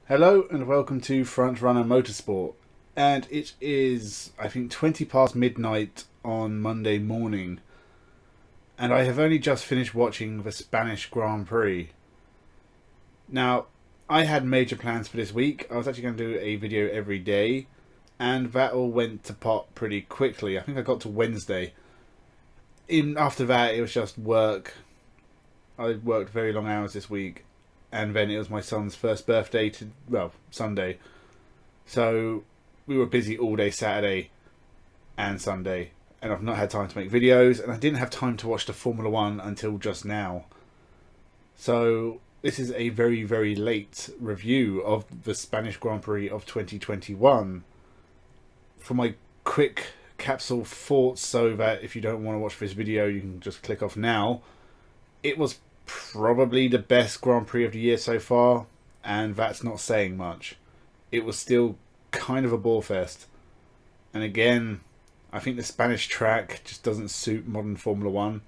Hello and welcome to Frontrunner Motorsport. And it is, I think, 20 past midnight on Monday morning. And I have only just finished watching the Spanish Grand Prix. Now, I had major plans for this week. I was actually going to do a video every day. And that all went to pot pretty quickly. I think I got to Wednesday. After that, it was just work. I worked very long hours this week. And then it was my son's first birthday Sunday. So we were busy all day Saturday and Sunday. And I've not had time to make videos. And I didn't have time to watch the Formula 1 until just now. So this is a very, very late review of the Spanish Grand Prix of 2021. For my quick capsule thoughts, so that if you don't want to watch this video, you can just click off now. It was probably the best Grand Prix of the year so far, and that's not saying much. It was still kind of a bore fest. And again, I think the Spanish track just doesn't suit modern Formula 1.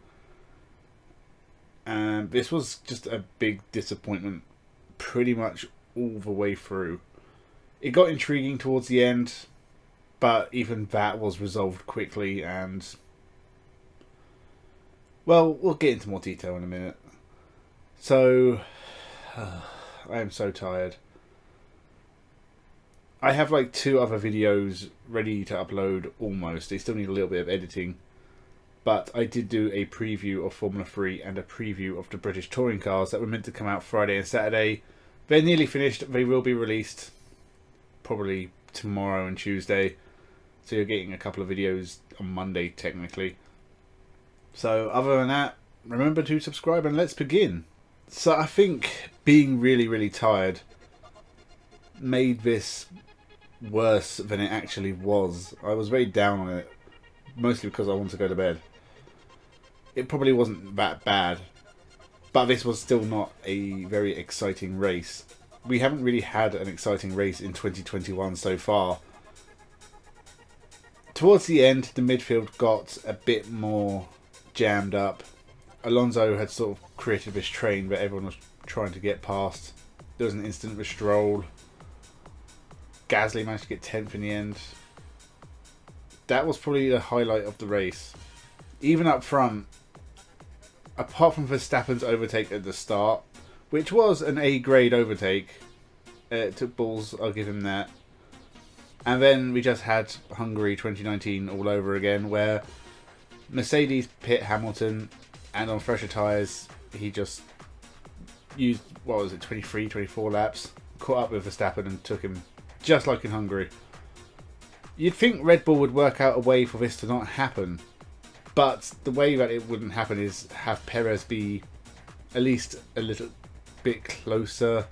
And this was just a big disappointment pretty much all the way through. It got intriguing towards the end, but even that was resolved quickly, and well, we'll get into more detail in a minute. So, I am so tired. I have like 2 other videos ready to upload almost. They still need a little bit of editing. But I did do a preview of Formula 3 and a preview of the British touring cars that were meant to come out Friday and Saturday. They're nearly finished. They will be released probably tomorrow and Tuesday. So you're getting a couple of videos on Monday technically. So other than that, remember to subscribe and let's begin. So I think being really, really tired made this worse than it actually was. I was very down on it, mostly because I wanted to go to bed. It probably wasn't that bad, but this was still not a very exciting race. We haven't really had an exciting race in 2021 so far. Towards the end, the midfield got a bit more jammed up. Alonso had sort of created this train that everyone was trying to get past. There was an incident with Stroll. Gasly managed to get 10th in the end. That was probably the highlight of the race. Even up front, apart from Verstappen's overtake at the start, which was an A-grade overtake. It took balls, I'll give him that. And then we just had Hungary 2019 all over again, where Mercedes pit Hamilton, and on fresher tyres, he just used, 23, 24 laps, caught up with Verstappen and took him, just like in Hungary. You'd think Red Bull would work out a way for this to not happen, but the way that it wouldn't happen is have Perez be at least a little bit closer.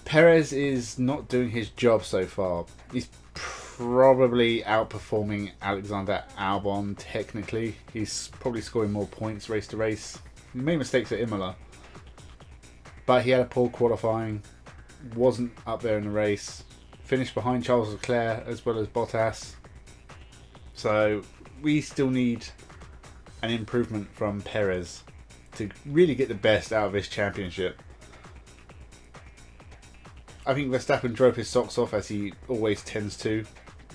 Perez is not doing his job so far. He's probably outperforming Alexander Albon technically. He's probably scoring more points race to race. He made mistakes at Imola, but he had a poor qualifying, wasn't up there in the race, finished behind Charles Leclerc as well as Bottas. So we still need an improvement from Perez to really get the best out of this championship. I think Verstappen drove his socks off, as he always tends to,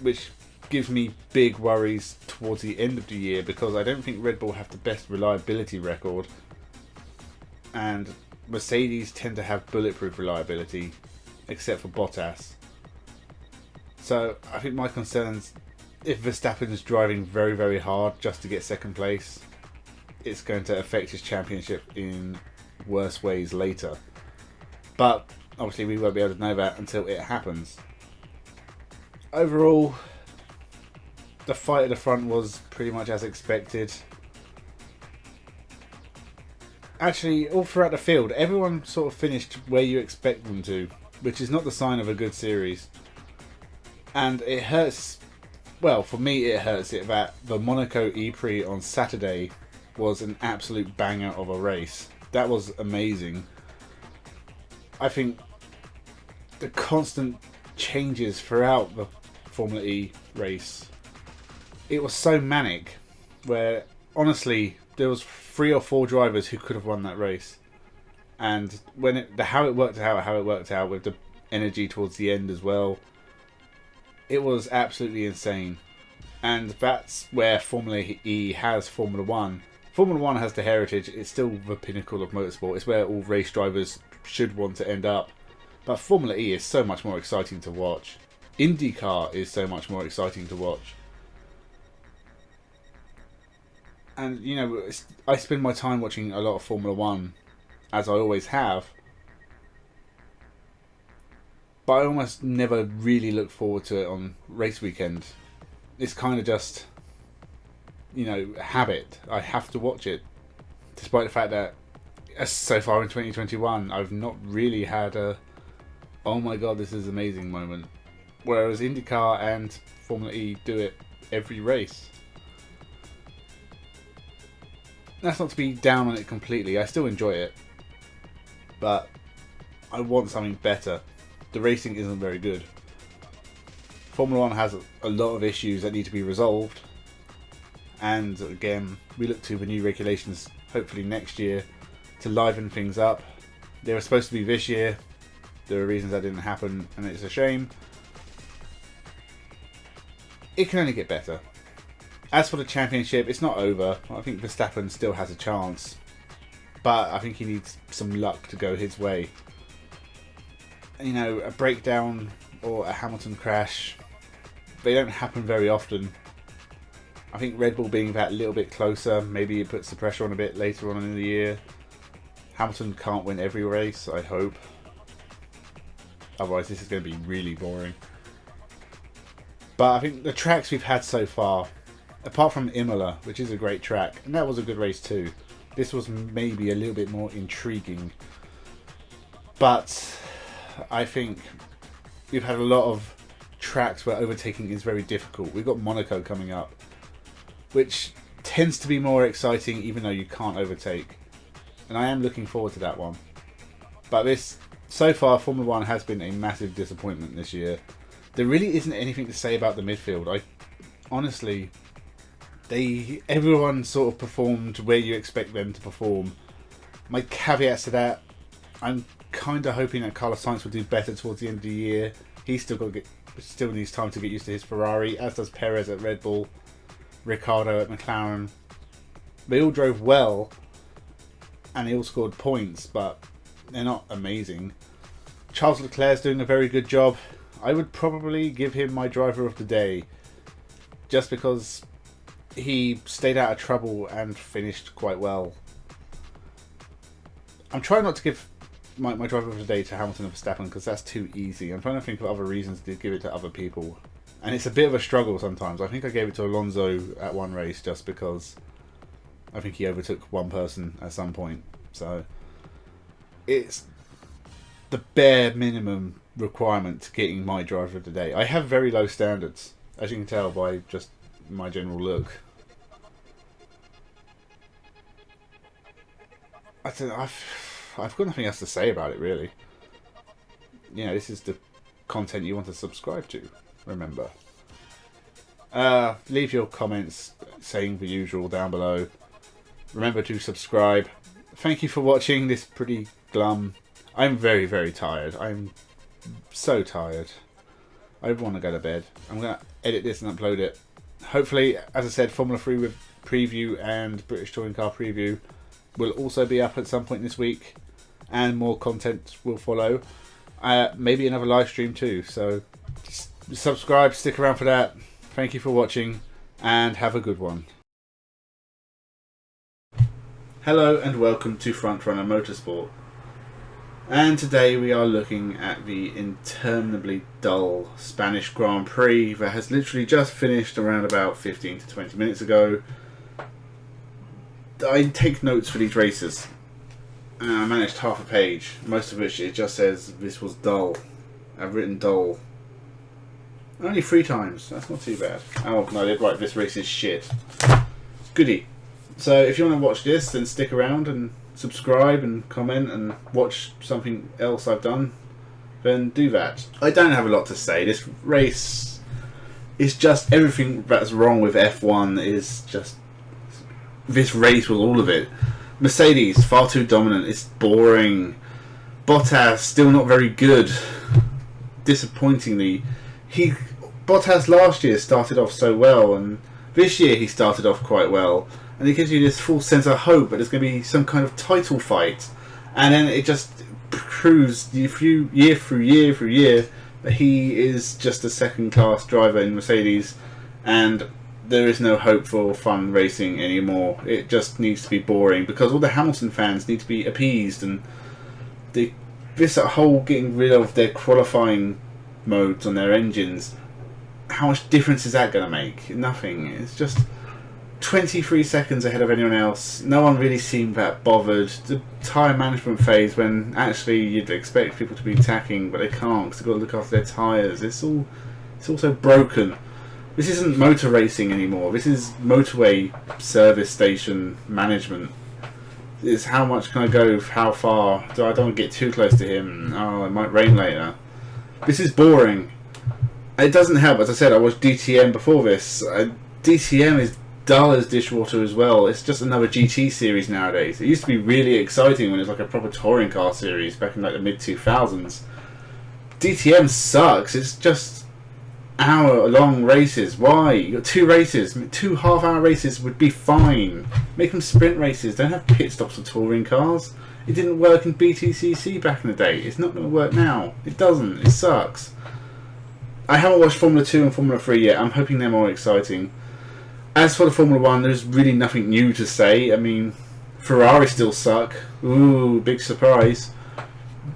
which gives me big worries towards the end of the year, because I don't think Red Bull have the best reliability record, and Mercedes tend to have bulletproof reliability, except for Bottas. So I think my concerns, if Verstappen is driving very, very hard just to get second place, it's going to affect his championship in worse ways later. But obviously we won't be able to know that until it happens. Overall, the fight at the front was pretty much as expected. Actually, all throughout the field, everyone sort of finished where you expect them to, which is not the sign of a good series. And it hurts, well, for me it hurts it that the Monaco Prix on Saturday was an absolute banger of a race. That was amazing. I think the constant changes throughout the Formula E race, it was so manic, where honestly there was 3 or 4 drivers who could have won that race, and when how it worked out with the energy towards the end as well, it was absolutely insane. And that's where Formula E has Formula One. Formula One has the heritage. It's still the pinnacle of motorsport. It's where all race drivers should want to end up. But Formula E is so much more exciting to watch. IndyCar is so much more exciting to watch. And, you know, I spend my time watching a lot of Formula One, as I always have. But I almost never really look forward to it on race weekend. It's kind of just, you know, habit. I have to watch it. Despite the fact that so far in 2021, I've not really had a, oh my god, this is amazing moment. Whereas IndyCar and Formula E do it every race. That's not to be down on it completely. I still enjoy it. But I want something better. The racing isn't very good. Formula One has a lot of issues that need to be resolved. And again, we look to the new regulations hopefully next year to liven things up. They were supposed to be this year. There are reasons that didn't happen, and it's a shame. It can only get better. As for the championship, it's not over. I think Verstappen still has a chance. But I think he needs some luck to go his way. You know, a breakdown or a Hamilton crash, they don't happen very often. I think Red Bull being that little bit closer, maybe it puts the pressure on a bit later on in the year. Hamilton can't win every race, I hope. Otherwise this is going to be really boring. But I think the tracks we've had so far, apart from Imola, which is a great track, and that was a good race too, this was maybe a little bit more intriguing. But I think we've had a lot of tracks where overtaking is very difficult. We've got Monaco coming up, which tends to be more exciting even though you can't overtake. And I am looking forward to that one. But this, so far, Formula One has been a massive disappointment this year. There really isn't anything to say about the midfield. Honestly, everyone sort of performed where you expect them to perform. My caveats to that, I'm kind of hoping that Carlos Sainz will do better towards the end of the year. He's still needs time to get used to his Ferrari, as does Perez at Red Bull, Ricciardo at McLaren. They all drove well, and they all scored points, but they're not amazing. Charles Leclerc's doing a very good job. I would probably give him my driver of the day, just because he stayed out of trouble and finished quite well. I'm trying not to give my driver of the day to Hamilton and Verstappen because that's too easy. I'm trying to think of other reasons to give it to other people. And it's a bit of a struggle sometimes. I think I gave it to Alonso at one race just because I think he overtook one person at some point. So it's the bare minimum requirement to getting my driver of the day. I have very low standards, as you can tell by just my general look. I've got nothing else to say about it, really. You know, this is the content you want to subscribe to, remember. Leave your comments saying the usual down below. Remember to subscribe. Thank you for watching this pretty glum. I'm very, very tired. I'm so tired. I want to go to bed. I'm going to edit this and upload it. Hopefully, as I said, Formula 3 with preview and British Touring Car preview will also be up at some point this week, and more content will follow. Maybe another live stream too, so subscribe, stick around for that. Thank you for watching, and have a good one. Hello and welcome to Frontrunner Motorsport. And today we are looking at the interminably dull Spanish Grand Prix that has literally just finished around about 15 to 20 minutes ago. I take notes for these races, and I managed half a page, most of which it just says this was dull. I've written dull only 3 times, that's not too bad. Oh no, they're right, this race is shit. Goody. So if you want to watch this, then stick around and subscribe and comment and watch something else I've done, then do that. I don't have a lot to say. This race is just everything that's wrong with F1 is just, this race was all of it. Mercedes, far too dominant. It's boring. Bottas, still not very good. Disappointingly. Bottas last year started off so well, and this year he started off quite well. And it gives you this false sense of hope that there's going to be some kind of title fight. And then it just proves year through year that he is just a second-class driver in Mercedes, and there is no hope for fun racing anymore. It just needs to be boring, because all the Hamilton fans need to be appeased, and this whole getting rid of their qualifying modes on their engines, how much difference is that going to make? Nothing. It's just 23 seconds ahead of anyone else. No one really seemed that bothered. The tyre management phase, when actually you'd expect people to be attacking, but they can't because they've got to look after their tyres. It's also broken. This isn't motor racing anymore. This is motorway service station management. It's how much can I go, how far. I don't want to get too close to him. Oh, it might rain later. This is boring. It doesn't help. As I said, I watched DTM before this. DTM is dull as dishwater as well. It's just another GT series nowadays. It used to be really exciting when it was like a proper touring car series back in like the mid-2000s. DTM sucks. It's just hour-long races. Why? You got 2 races. 2 half-hour races would be fine. Make them sprint races. Don't have pit stops for touring cars. It didn't work in BTCC back in the day. It's not going to work now. It doesn't. It sucks. I haven't watched Formula 2 and Formula 3 yet. I'm hoping they're more exciting. As for the Formula 1, there's really nothing new to say. I mean, Ferrari still suck. Ooh, big surprise.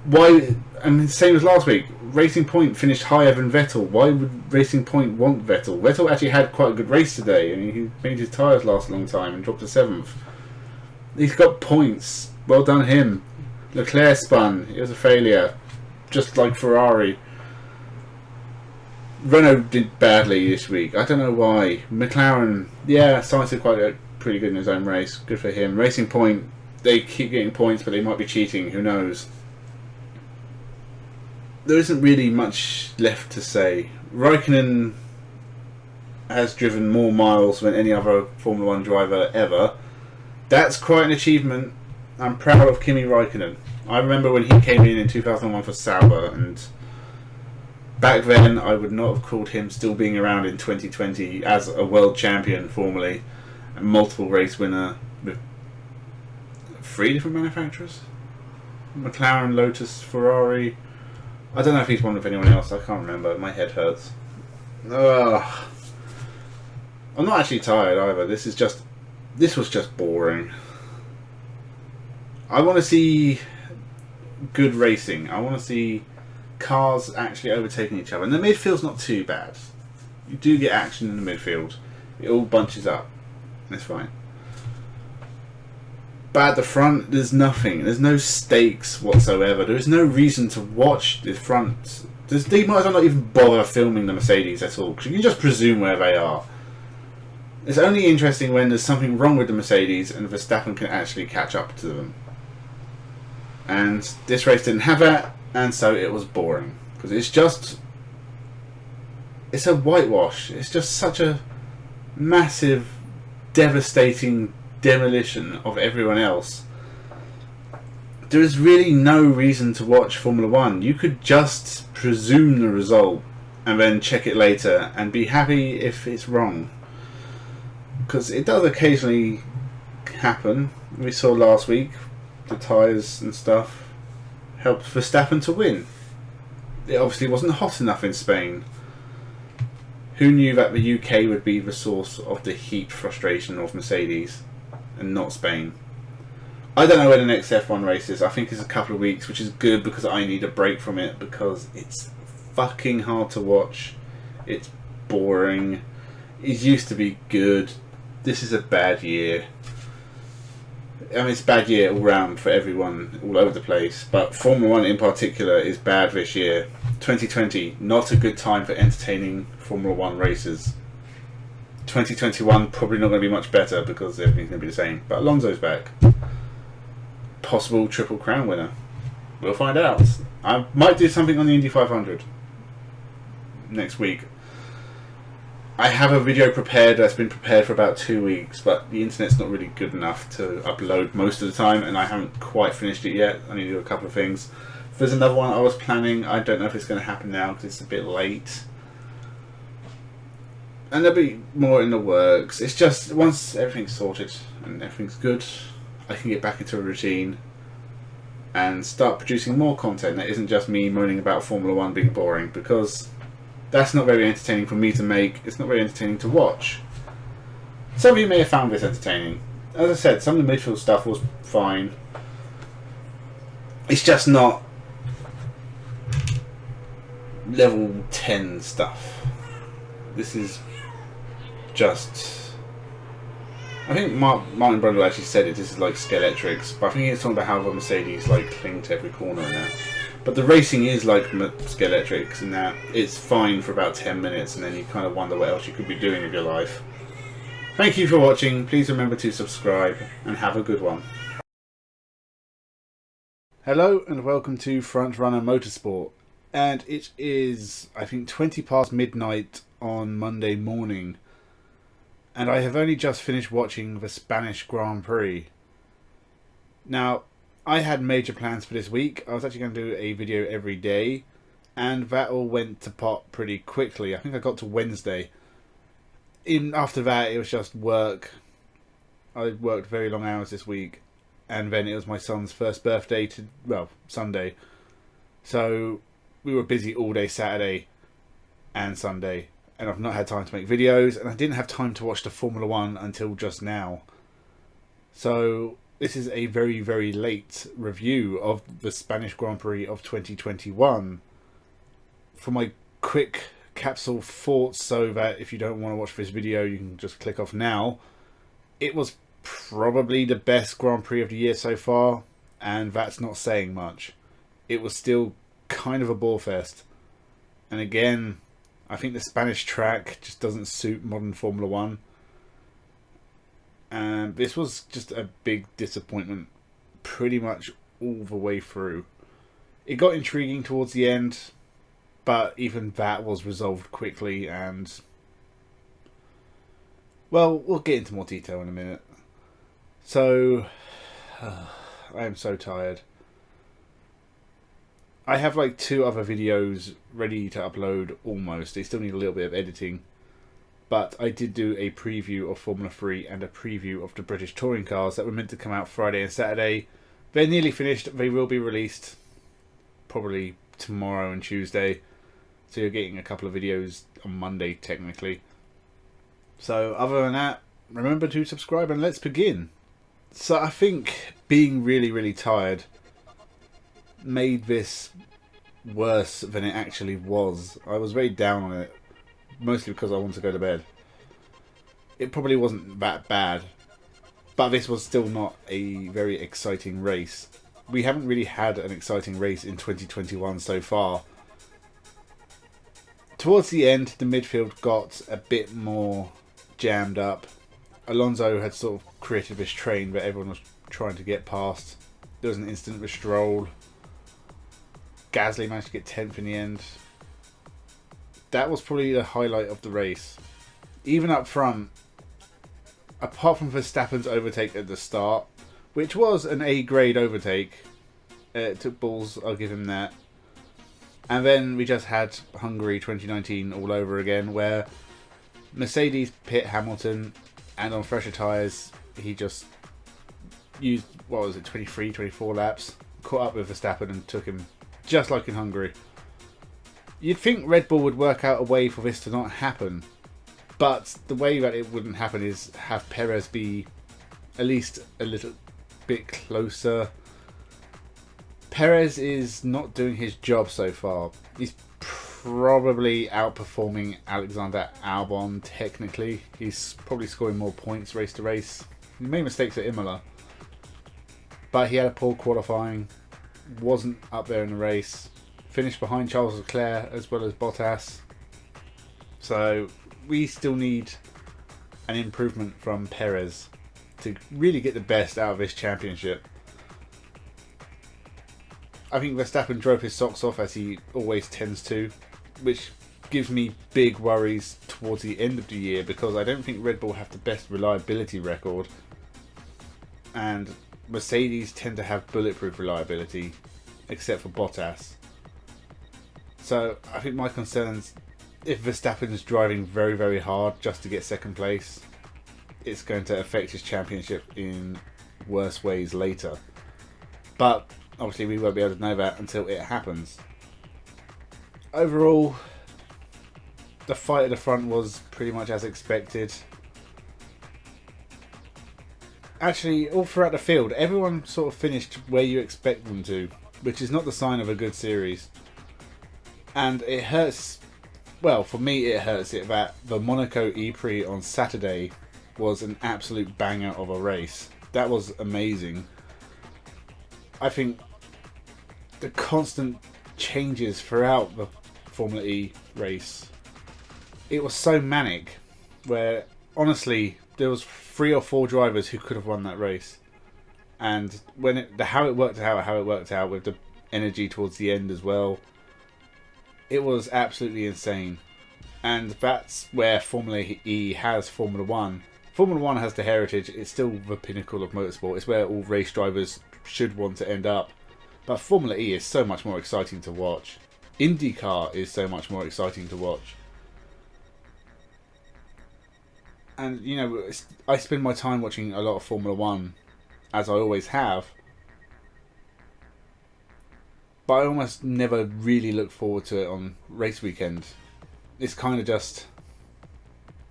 Why? I mean, same as last week. Racing Point finished higher than Vettel. Why would Racing Point want Vettel? Vettel actually had quite a good race today. I mean, he made his tyres last a long time and dropped to 7th. He's got points. Well done him. Leclerc spun. It was a failure. Just like Ferrari. Renault did badly this week. I don't know why. McLaren, yeah, Sainz did pretty good in his own race. Good for him. Racing Point, they keep getting points, but they might be cheating. Who knows? There isn't really much left to say. Raikkonen has driven more miles than any other Formula 1 driver ever. That's quite an achievement. I'm proud of Kimi Raikkonen. I remember when he came in 2001 for Sauber, and back then I would not have called him still being around in 2020 as a world champion formally, a multiple race winner with 3 different manufacturers. McLaren, Lotus, Ferrari. I don't know if he's won with anyone else. I can't remember. My head hurts. Ugh. I'm not actually tired either. This was just boring. I want to see good racing. I want to see cars actually overtaking each other. And the midfield's not too bad. You do get action in the midfield. It all bunches up. It's fine. But at the front, there's nothing. There's no stakes whatsoever. There is no reason to watch the front. They might as well not even bother filming the Mercedes at all, because you can just presume where they are. It's only interesting when there's something wrong with the Mercedes and Verstappen can actually catch up to them. And this race didn't have that, and so it was boring. Because it's a whitewash. It's just such a massive, devastating demolition of everyone else. There is really no reason to watch Formula 1. You could just presume the result and then check it later and be happy if it's wrong. Because it does occasionally happen. We saw last week the tyres and stuff helped Verstappen to win. It obviously wasn't hot enough in Spain. Who knew that the UK would be the source of the heat frustration of Mercedes and not Spain? I don't know where the next F1 race is. I think it's a couple of weeks, which is good because I need a break from it because it's fucking hard to watch. It's boring. It used to be good. This is a bad year. I mean, it's a bad year all round for everyone, all over the place. But Formula 1 in particular is bad this year. 2020, not a good time for entertaining Formula 1 races. 2021, probably not going to be much better because everything's going to be the same. But Alonso's back. Possible Triple Crown winner. We'll find out. I might do something on the Indy 500 next week. I have a video prepared that's been prepared for about 2 weeks, but the internet's not really good enough to upload most of the time, and I haven't quite finished it yet. I need to do a couple of things. If there's another one I was planning, I don't know if it's going to happen now because it's a bit late. And there'll be more in the works. It's just once everything's sorted and everything's good, I can get back into a routine and start producing more content that isn't just me moaning about Formula 1 being boring, because that's not very entertaining for me to make. It's not very entertaining to watch. Some of you may have found this entertaining. As I said, some of the midfield stuff was fine. It's just not level 10 stuff. This is just... I think Martin Brundle actually said it, this is like Skeletrix, but I think he's talking about how the Mercedes like cling to every corner and that. But the racing is like Skeletrix in that it's fine for about 10 minutes and then you kind of wonder what else you could be doing with your life. Thank you for watching. Please remember to subscribe and have a good one. Hello and welcome to Frontrunner Motorsport. And it is, I think, 20 past midnight on Monday morning. And I have only just finished watching the Spanish Grand Prix. Now, I had major plans for this week. I was actually going to do a video every day, and that all went to pot pretty quickly. I think I got to Wednesday. After that, it was just work. I worked very long hours this week, and then it was my son's first birthday Sunday. So we were busy all day Saturday and Sunday, and I've not had time to make videos, and I didn't have time to watch the Formula 1 until just now. So this is a very, very late review of the Spanish Grand Prix of 2021. For my quick capsule thoughts, so that if you don't want to watch this video, you can just click off now. It was probably the best Grand Prix of the year so far, and that's not saying much. It was still kind of a bore fest. And again, I think the Spanish track just doesn't suit modern Formula 1. And this was just a big disappointment pretty much all the way through. It got intriguing towards the end, but even that was resolved quickly, and well, we'll get into more detail in a minute. So I am so tired. I have like 2 other videos ready to upload almost. They still need a little bit of editing. But I did do a preview of Formula 3 and a preview of the British touring cars that were meant to come out Friday and Saturday. They're nearly finished. They will be released probably tomorrow and Tuesday. So you're getting a couple of videos on Monday technically. So other than that, remember to subscribe and let's begin. So I think being really, really tired made this worse than it actually was. I was very down on it. Mostly because I wanted to go to bed. It probably wasn't that bad, but this was still not a very exciting race. We haven't really had an exciting race in 2021 so far. Towards the end, the midfield got a bit more jammed up. Alonso had sort of created this train that everyone was trying to get past. There was an incident with Stroll. Gasly managed to get 10th in the end. That was probably the highlight of the race. Even up front, apart from Verstappen's overtake at the start, which was an A-grade overtake. It took balls, I'll give him that. And then we just had Hungary 2019 all over again, where Mercedes pit Hamilton, and on fresher tyres, he just used, 23, 24 laps, caught up with Verstappen and took him, just like in Hungary. You'd think Red Bull would work out a way for this to not happen, but the way that it wouldn't happen is have Perez be at least a little bit closer. Perez is not doing his job so far. He's probably outperforming Alexander Albon technically. He's probably scoring more points race to race. He made mistakes at Imola, but he had a poor qualifying, wasn't up there in the race. Finished behind Charles Leclerc as well as Bottas. So we still need an improvement from Perez to really get the best out of this championship. I think Verstappen drove his socks off as he always tends to, which gives me big worries towards the end of the year, because I don't think Red Bull have the best reliability record, and Mercedes tend to have bulletproof reliability, except for Bottas. So I think my concerns, if Verstappen is driving very, very hard just to get second place, it's going to affect his championship in worse ways later. But obviously we won't be able to know that until it happens. Overall, the fight at the front was pretty much as expected. Actually, all throughout the field, everyone sort of finished where you expect them to, which is not the sign of a good series. And it hurts, well, for me it hurts it that the Monaco Prix on Saturday was an absolute banger of a race. That was amazing. I think the constant changes throughout the Formula E race, it was so manic, where honestly there was 3 or 4 drivers who could have won that race. And when how it worked out with the energy towards the end as well, it was absolutely insane. And that's where Formula E has Formula 1. Formula 1 has the heritage, it's still the pinnacle of motorsport, it's where all race drivers should want to end up. But Formula E is so much more exciting to watch. IndyCar is so much more exciting to watch. And, you know, I spend my time watching a lot of Formula 1, as I always have. But I almost never really look forward to it on race weekend. It's kind of just,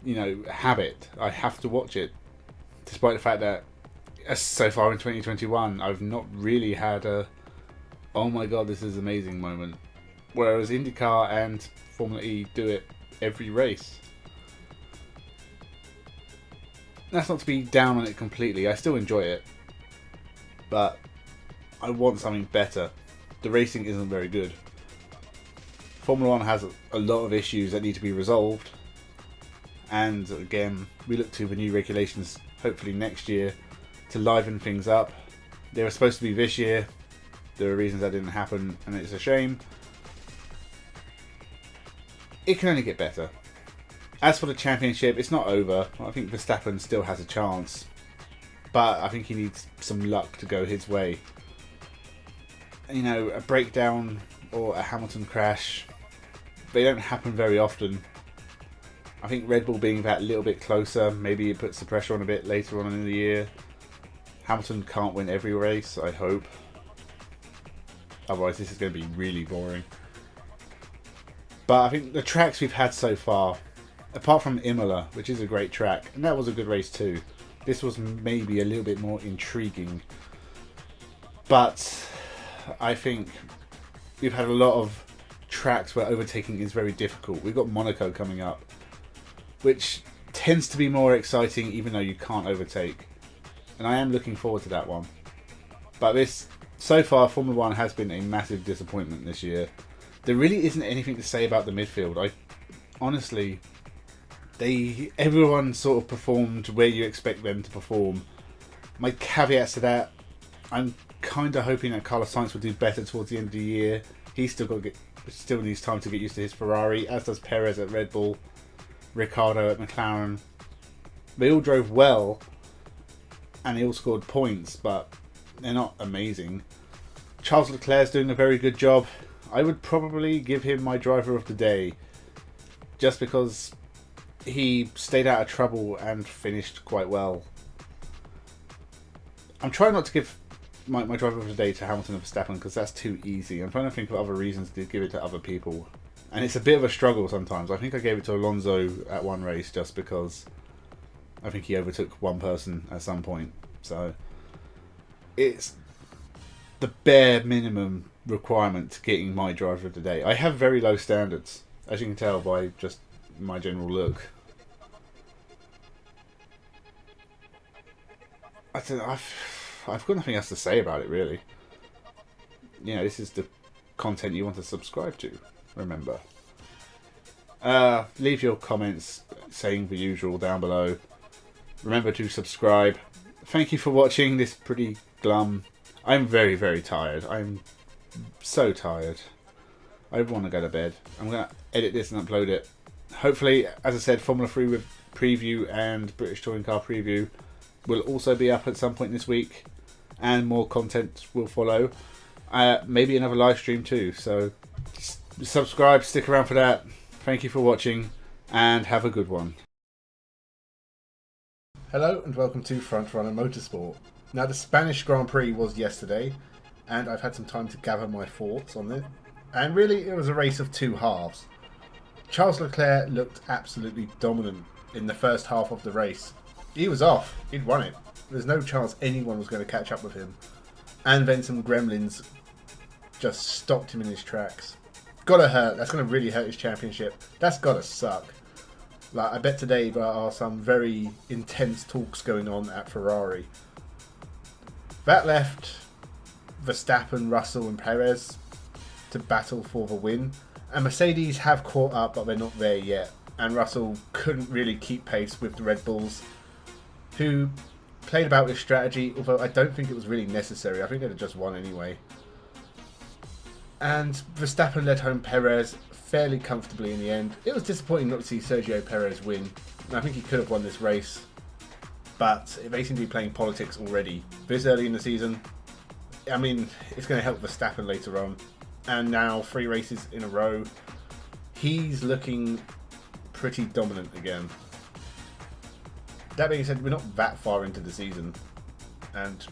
you know, habit. I have to watch it. Despite the fact that so far in 2021, I've not really had a, oh my god, this is amazing moment. Whereas IndyCar and Formula E do it every race. That's not to be down on it completely. I still enjoy it. But I want something better. The racing isn't very good. Formula 1 has a lot of issues that need to be resolved. And again, we look to the new regulations hopefully next year to liven things up. They were supposed to be this year. There are reasons that didn't happen, and it's a shame. It can only get better. As for the championship, it's not over. I think Verstappen still has a chance. But I think he needs some luck to go his way. You know, a breakdown or a Hamilton crash, they don't happen very often. I think Red Bull being that little bit closer, maybe it puts the pressure on a bit later on in the year. Hamilton can't win every race, I hope. Otherwise this is going to be really boring. But I think the tracks we've had so far, apart from Imola, which is a great track, and that was a good race too, this was maybe a little bit more intriguing. But I think we've had a lot of tracks where overtaking is very difficult. We've got Monaco coming up, which tends to be more exciting even though you can't overtake. And I am looking forward to that one. But this, so far, Formula 1 has been a massive disappointment this year. There really isn't anything to say about the midfield. Honestly, everyone sort of performed where you expect them to perform. My caveats to that, I'm kind of hoping that Carlos Sainz will do better towards the end of the year. He's still needs time to get used to his Ferrari, as does Perez at Red Bull, Ricciardo at McLaren. They all drove well, and they all scored points, but they're not amazing. Charles Leclerc's doing a very good job. I would probably give him my driver of the day, just because he stayed out of trouble and finished quite well. I'm trying not to give my driver of the day to Hamilton and Verstappen because that's too easy. I'm trying to think of other reasons to give it to other people. And it's a bit of a struggle sometimes. I think I gave it to Alonso at one race just because I think he overtook one person at some point. So it's the bare minimum requirement to getting my driver of the day. I have very low standards, as you can tell by just my general look. I've got nothing else to say about it, really. You know, this is the content you want to subscribe to, remember. Leave your comments saying the usual down below. Remember to subscribe. Thank you for watching this pretty glum. I'm very, very tired. I'm so tired. I want to go to bed. I'm going to edit this and upload it. Hopefully, as I said, Formula 3 with preview and British Touring Car preview will also be up at some point this week, and more content will follow. Maybe another live stream too. So subscribe, stick around for that. Thank you for watching, and have a good one. Hello and welcome to Frontrunner Motorsport. Now, the Spanish Grand Prix was yesterday, and I've had some time to gather my thoughts on it. And really, it was a race of two halves. Charles Leclerc looked absolutely dominant in the first half of the race. He was off. He'd won it. There's no chance anyone was going to catch up with him. And then some gremlins just stopped him in his tracks. Gotta hurt. That's going to really hurt his championship. That's gotta suck. Like, I bet today there are some very intense talks going on at Ferrari. That left Verstappen, Russell and Perez to battle for the win. And Mercedes have caught up, but they're not there yet. And Russell couldn't really keep pace with the Red Bulls, who played about with strategy, although I don't think it was really necessary. I think they'd have just won anyway. And Verstappen led home Perez fairly comfortably in the end. It was disappointing not to see Sergio Perez win. I think he could have won this race, but they seem to be playing politics already this early in the season. I mean, it's going to help Verstappen later on. And now 3 races in a row, he's looking pretty dominant again. That being said, we're not that far into the season, and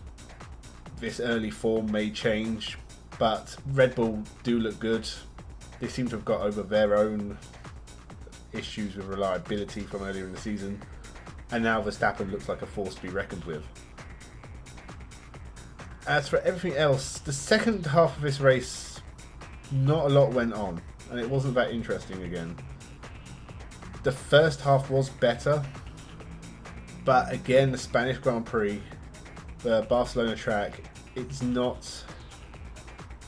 this early form may change, but Red Bull do look good. They seem to have got over their own issues with reliability from earlier in the season, and now Verstappen looks like a force to be reckoned with. As for everything else, the second half of this race, not a lot went on, and it wasn't that interesting again. The first half was better, but again, the Spanish Grand Prix, the Barcelona track, it's not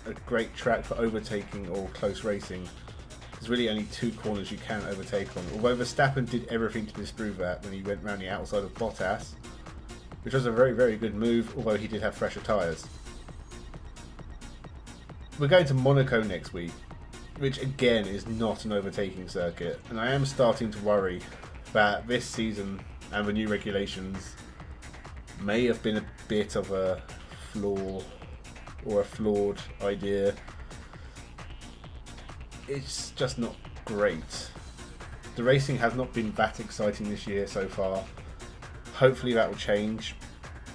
a great track for overtaking or close racing. There's really only 2 corners you can overtake on, although Verstappen did everything to disprove that when he went round the outside of Bottas, which was a very, very good move, although he did have fresher tyres. We're going to Monaco next week, which again is not an overtaking circuit, and I am starting to worry that this season and the new regulations may have been a bit of a flaw or a flawed idea. It's just not great. The racing has not been that exciting this year so far. Hopefully that will change.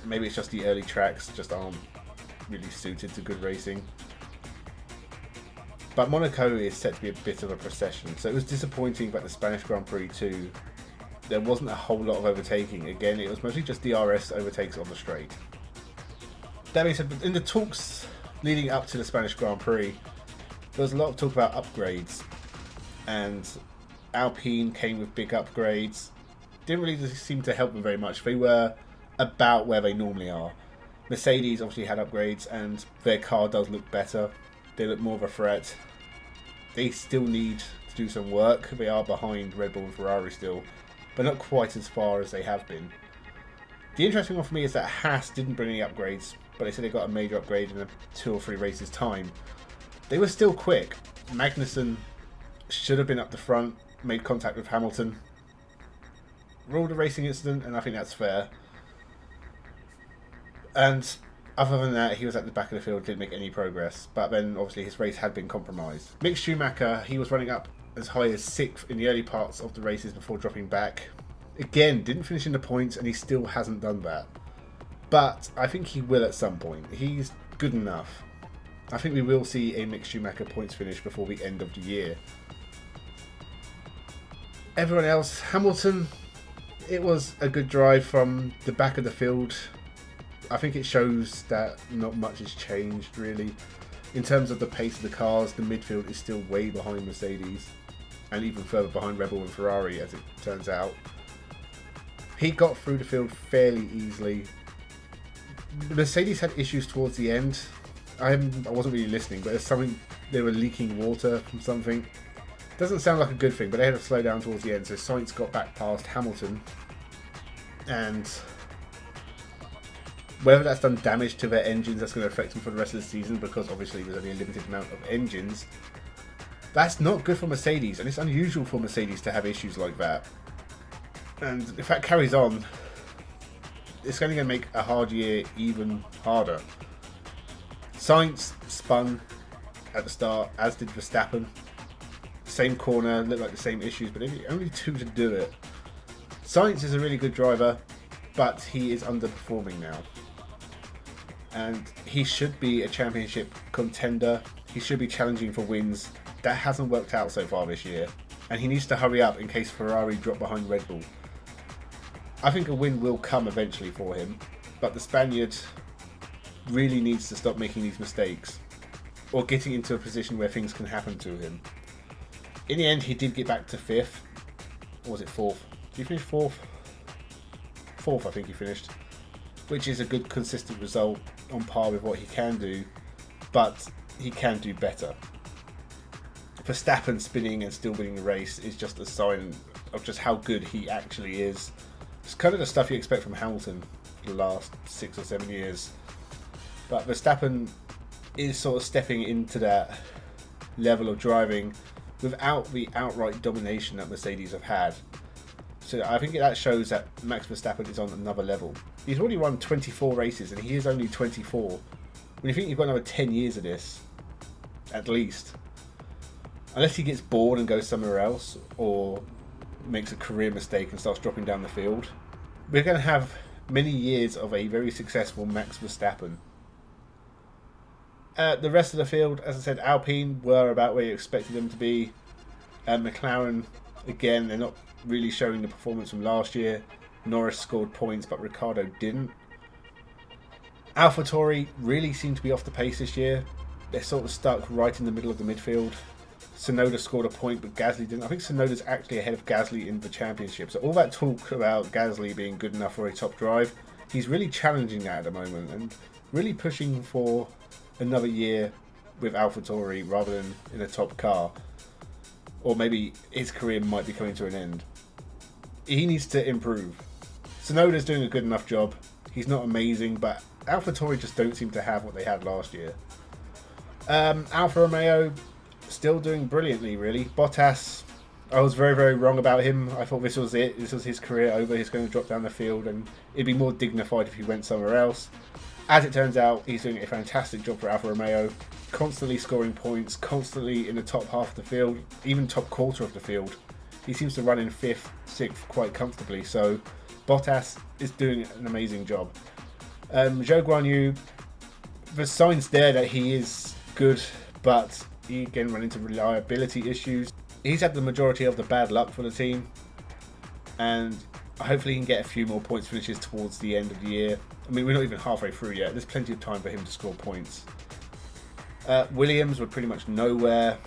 Maybe it's just the early tracks just aren't really suited to good racing. But Monaco is set to be a bit of a procession, so it was disappointing that the Spanish Grand Prix 2, there wasn't a whole lot of overtaking. Again, it was mostly just DRS overtakes on the straight. That being said, in the talks leading up to the Spanish Grand Prix, there was a lot of talk about upgrades, and Alpine came with big upgrades. Didn't really seem to help them very much. They were about where they normally are. Mercedes obviously had upgrades, and their car does look better. They look more of a threat. They still need to do some work. They are behind Red Bull and Ferrari still, but not quite as far as they have been. The interesting one for me is that Haas didn't bring any upgrades, but they said they got a major upgrade in 2 or 3 races time. They were still quick. Magnussen should have been up the front, made contact with Hamilton, ruled a racing incident, and I think that's fair. And other than that, he was at the back of the field, didn't make any progress. But then, obviously, his race had been compromised. Mick Schumacher, he was running up as high as 6th in the early parts of the races before dropping back. Again, didn't finish in the points, and he still hasn't done that. But I think he will at some point. He's good enough. I think we will see a Mick Schumacher points finish before the end of the year. Everyone else, Hamilton, it was a good drive from the back of the field. I think it shows that not much has changed really. In terms of the pace of the cars, the midfield is still way behind Mercedes, and even further behind Red Bull and Ferrari as it turns out. He got through the field fairly easily. Mercedes had issues towards the end. I wasn't really listening, but there's something, they were leaking water from something. Doesn't sound like a good thing, but they had to slow down towards the end, so Sainz got back past Hamilton. And whether that's done damage to their engines, that's going to affect them for the rest of the season, because obviously there's only a limited amount of engines. That's not good for Mercedes, and it's unusual for Mercedes to have issues like that. And if that carries on, it's only going to make a hard year even harder. Sainz spun at the start, as did Verstappen. Same corner, looked like the same issues, but only two to do it. Sainz is a really good driver, but he is underperforming now. And he should be a championship contender. He should be challenging for wins. That hasn't worked out so far this year. And he needs to hurry up in case Ferrari drop behind Red Bull. I think a win will come eventually for him, but the Spaniard really needs to stop making these mistakes, or getting into a position where things can happen to him. In the end, he did get back to 5th. Or was it 4th? Did he finish 4th? 4th, I think he finished. Which is a good, consistent result on par with what he can do, but he can do better. Verstappen spinning and still winning the race is just a sign of just how good he actually is. It's kind of the stuff you expect from Hamilton for the last 6 or 7 years. But Verstappen is sort of stepping into that level of driving without the outright domination that Mercedes have had. So I think that shows that Max Verstappen is on another level. He's already won 24 races and he is only 24. When you think you've got another 10 years of this, at least. Unless he gets bored and goes somewhere else, or makes a career mistake and starts dropping down the field, we're going to have many years of a very successful Max Verstappen. The rest of the field, as I said, Alpine were about where you expected them to be. McLaren, again, they're not really showing the performance from last year. Norris scored points, but Ricciardo didn't. AlphaTauri really seem to be off the pace this year. They're sort of stuck right in the middle of the midfield. Tsunoda scored a point, but Gasly didn't. I think Tsunoda's actually ahead of Gasly in the championship. So all that talk about Gasly being good enough for a top drive, he's really challenging that at the moment and really pushing for another year with AlphaTauri rather than in a top car. Or maybe his career might be coming to an end. He needs to improve. Tsunoda's doing a good enough job. He's not amazing, but AlphaTauri just don't seem to have what they had last year. Alfa Romeo still doing brilliantly, really. Bottas, I was very, very wrong about him. I thought this was it. This was his career over. He's going to drop down the field and it'd be more dignified if he went somewhere else. As it turns out, he's doing a fantastic job for Alfa Romeo. Constantly scoring points, constantly in the top half of the field, even top quarter of the field. He seems to run in 5th, 6th quite comfortably. So Bottas is doing an amazing job. Zhou Guanyu, the signs there that he is good, but he again ran into reliability issues. He's had the majority of the bad luck for the team, and hopefully he can get a few more points finishes towards the end of the year. I mean, we're not even halfway through yet. There's plenty of time for him to score points. Williams were pretty much nowhere.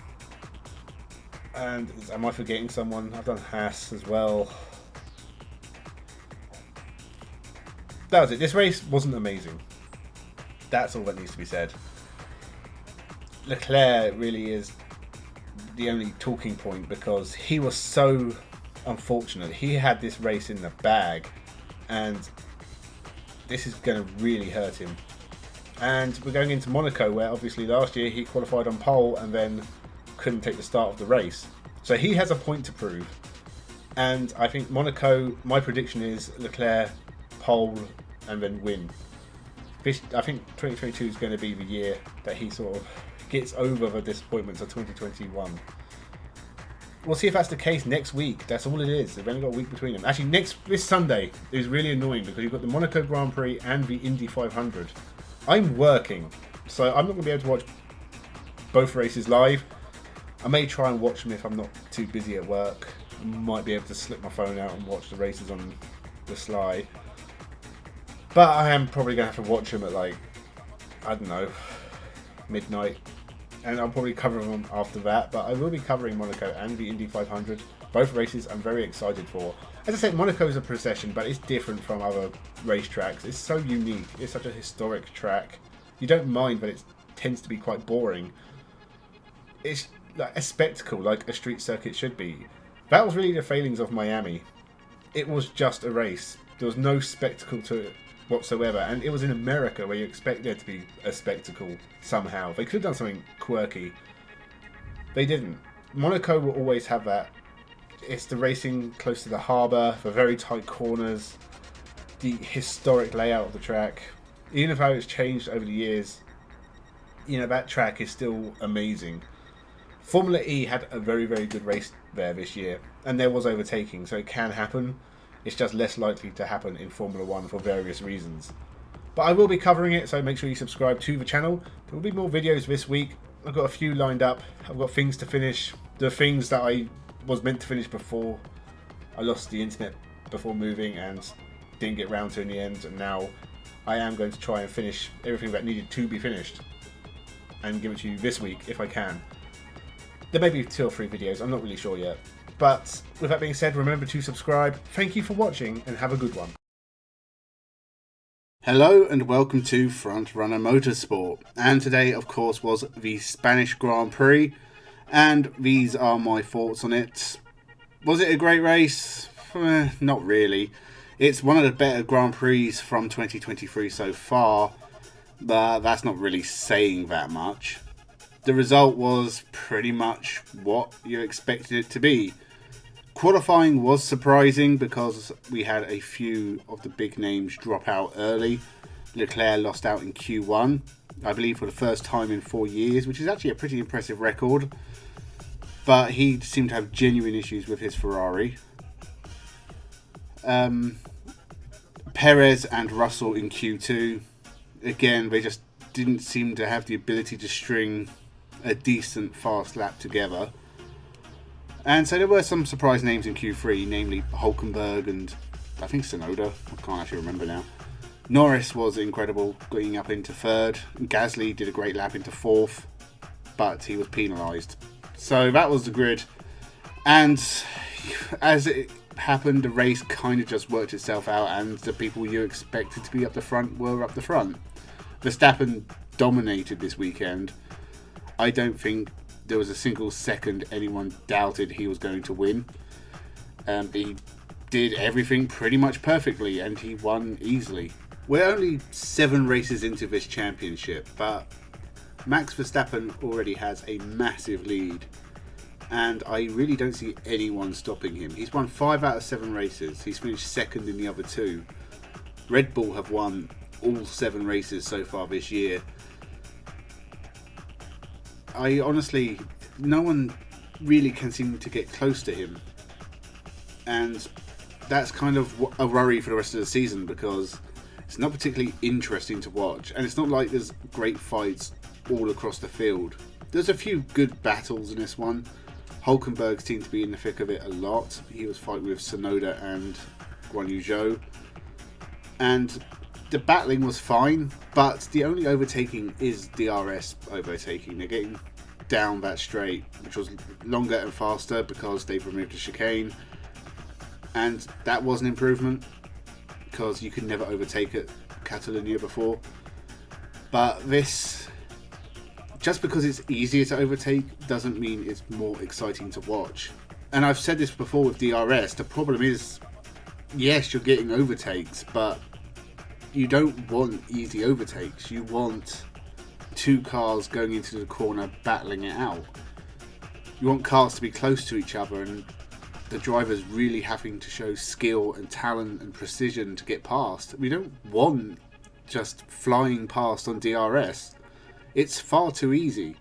And am I forgetting someone? I've done Haas as well. That was it. This race wasn't amazing. That's all that needs to be said. Leclerc really is the only talking point because he was so unfortunate. He had this race in the bag and this is going to really hurt him. And we're going into Monaco where obviously last year he qualified on pole and then couldn't take the start of the race. So he has a point to prove. And I think Monaco, my prediction is Leclerc, pole and then win. I think 2022 is going to be the year that he sort of gets over the disappointments of 2021. We'll see if that's the case next week. That's all it is. They've only got a week between them. Actually, this Sunday is really annoying because you've got the Monaco Grand Prix and the Indy 500. I'm working, so I'm not going to be able to watch both races live. I may try and watch them if I'm not too busy at work. I might be able to slip my phone out and watch the races on the sly. But I am probably going to have to watch them at like, I don't know, midnight. And I'll probably cover them after that. But I will be covering Monaco and the Indy 500. Both races I'm very excited for. As I said, Monaco is a procession, but it's different from other racetracks. It's so unique. It's such a historic track. You don't mind, but it tends to be quite boring. It's like a spectacle, like a street circuit should be. That was really the failings of Miami. It was just a race. There was no spectacle to it whatsoever, and it was in America where you expect there to be a spectacle somehow. They could have done something quirky. They didn't. Monaco will always have that. It's the racing close to the harbour, for very tight corners, the historic layout of the track. Even if how it's changed over the years, that track is still amazing. Formula E had a very, very good race there this year, and there was overtaking, so it can happen. It's just less likely to happen in Formula 1 for various reasons. But I will be covering it, so make sure you subscribe to the channel. There will be more videos this week. I've got a few lined up. I've got things to finish. The things that I was meant to finish before I lost the internet before moving and didn't get round to in the end, and now I am going to try and finish everything that needed to be finished and give it to you this week if I can. There may be 2 or 3 videos, I'm not really sure yet. But with that being said, remember to subscribe. Thank you for watching and have a good one. Hello and welcome to Frontrunner Motorsport. And today, of course, was the Spanish Grand Prix. And these are my thoughts on it. Was it a great race? Not really. It's one of the better Grand Prix from 2023 so far. But that's not really saying that much. The result was pretty much what you expected it to be. Qualifying was surprising because we had a few of the big names drop out early. Leclerc lost out in Q1, I believe for the first time in 4 years, which is actually a pretty impressive record. But he seemed to have genuine issues with his Ferrari. Perez and Russell in Q2. Again, they just didn't seem to have the ability to string a decent fast lap together. And so there were some surprise names in Q3, namely Hulkenberg and I think Tsunoda. I can't actually remember now. Norris was incredible, going up into 3rd. Gasly did a great lap into 4th, but he was penalised. So that was the grid. And as it happened, the race kind of just worked itself out, and the people you expected to be up the front were up the front. Verstappen dominated this weekend. I don't think there was a single second anyone doubted he was going to win. He did everything pretty much perfectly and he won easily. We're only 7 races into this championship, but Max Verstappen already has a massive lead and I really don't see anyone stopping him. He's won 5 out of 7 races. He's finished 2nd in the other 2. Red Bull have won all 7 races so far this year. I honestly, no one really can seem to get close to him, and that's kind of a worry for the rest of the season because it's not particularly interesting to watch, and it's not like there's great fights all across the field. There's a few good battles in this one. Hulkenberg seemed to be in the thick of it a lot. He was fighting with Tsunoda and Guan Yu Zhou, and the battling was fine, but the only overtaking is DRS overtaking. They're getting down that straight, which was longer and faster because they've removed the chicane, and that was an improvement because you could never overtake at Catalonia before. But this, just because it's easier to overtake doesn't mean it's more exciting to watch. And I've said this before with DRS, the problem is, yes, you're getting overtakes, but you don't want easy overtakes. You want 2 cars going into the corner battling it out. You want cars to be close to each other and the drivers really having to show skill and talent and precision to get past. We don't want just flying past on DRS. It's far too easy.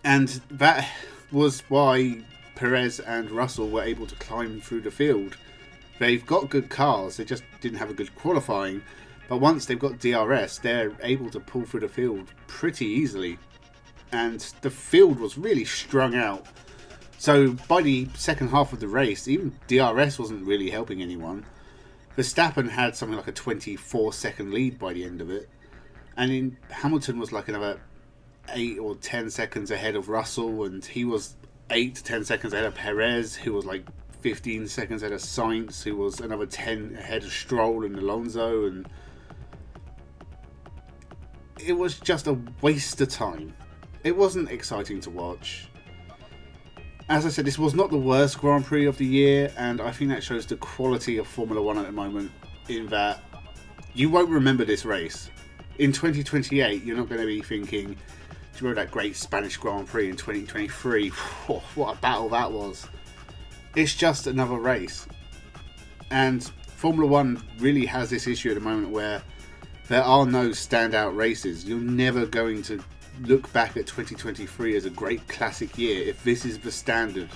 And that was why Perez and Russell were able to climb through the field. They've got good cars, they just didn't have a good qualifying. But once they've got DRS, they're able to pull through the field pretty easily. And the field was really strung out. So by the second half of the race, even DRS wasn't really helping anyone. Verstappen had something like a 24-second lead by the end of it. And Hamilton was like another 8 or 10 seconds ahead of Russell. And he was 8 to 10 seconds ahead of Perez, who was like 15 seconds ahead of Sainz, who was another 10 ahead of Stroll and Alonso, and it was just a waste of time. It wasn't exciting to watch. As I said, this was not the worst Grand Prix of the year, and I think that shows the quality of Formula 1 at the moment, in that you won't remember this race. In 2028, you're not going to be thinking, you remember that great Spanish Grand Prix in 2023? What a battle that was. It's just another race. And Formula One really has this issue at the moment where there are no standout races. You're never going to look back at 2023 as a great classic year if this is the standard,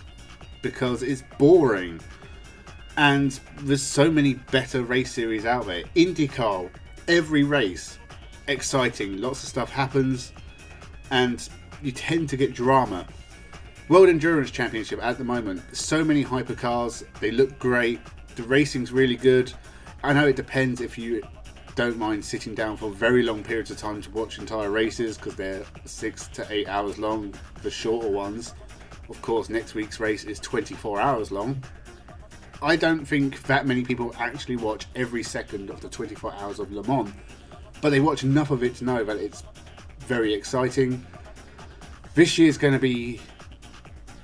because it's boring. And there's so many better race series out there. IndyCar, every race, exciting, lots of stuff happens, and you tend to get drama. World Endurance Championship at the moment, so many hypercars, they look great, the racing's really good. I know it depends if you don't mind sitting down for very long periods of time to watch entire races, because they're 6 to 8 hours long, the shorter ones. Of course, next week's race is 24 hours long. I don't think that many people actually watch every second of the 24 hours of Le Mans, but they watch enough of it to know that it's very exciting. This year's going to be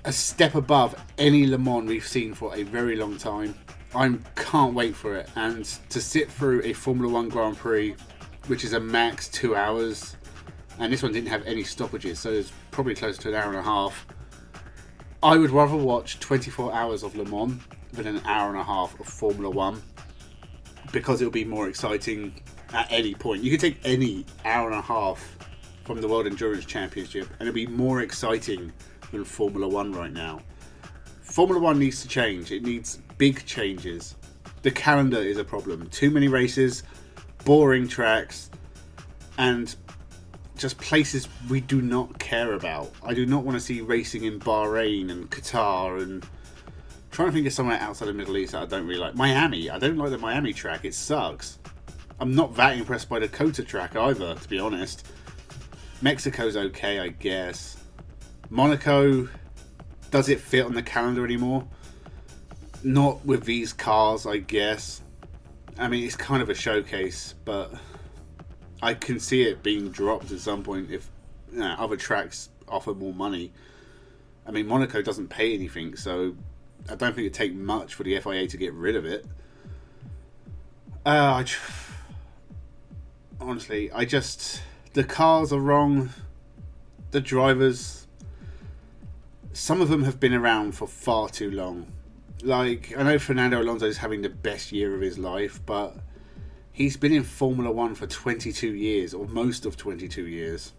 a step above any Le Mans we've seen for a very long time. I can't wait for it, and to sit through a Formula 1 Grand Prix, which is a max 2 hours, and this one didn't have any stoppages, so it's probably close to an hour and a half. I would rather watch 24 hours of Le Mans than an hour and a half of Formula 1, because it'll be more exciting at any point. You could take any hour and a half from the World Endurance Championship and it'll be more exciting than Formula 1 right now. Formula 1 needs to change. It needs big changes. The calendar is a problem. Too many races, boring tracks, and just places we do not care about. I do not want to see racing in Bahrain and Qatar, and trying to think of somewhere outside the Middle East that I don't really like. Miami. I don't like the Miami track. It sucks. I'm not that impressed by the Dakota track either, to be honest. Mexico's okay, I guess. Monaco, does it fit on the calendar anymore? Not with these cars, I guess. I mean, it's kind of a showcase, but I can see it being dropped at some point if other tracks offer more money. I mean, Monaco doesn't pay anything, so I don't think it'd take much for the FIA to get rid of it. Honestly, the cars are wrong. The drivers, some of them have been around for far too long. Like, I know Fernando Alonso is having the best year of his life, but he's been in Formula 1 for 22 years, or most of 22 years.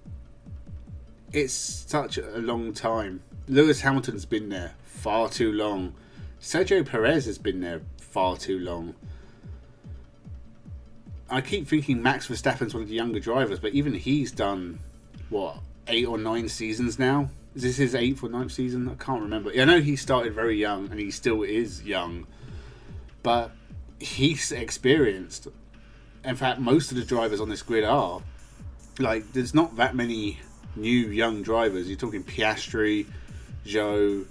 It's such a long time. Lewis Hamilton's been there far too long. Sergio Perez has been there far too long. I keep thinking Max Verstappen's one of the younger drivers, but even he's done, 8 or 9 seasons now? Is this his 8th or 9th season? I can't remember. I know he started very young, and he still is young, but he's experienced. In fact, most of the drivers on this grid are. Like, there's not that many new young drivers. You're talking Piastri, Zhou,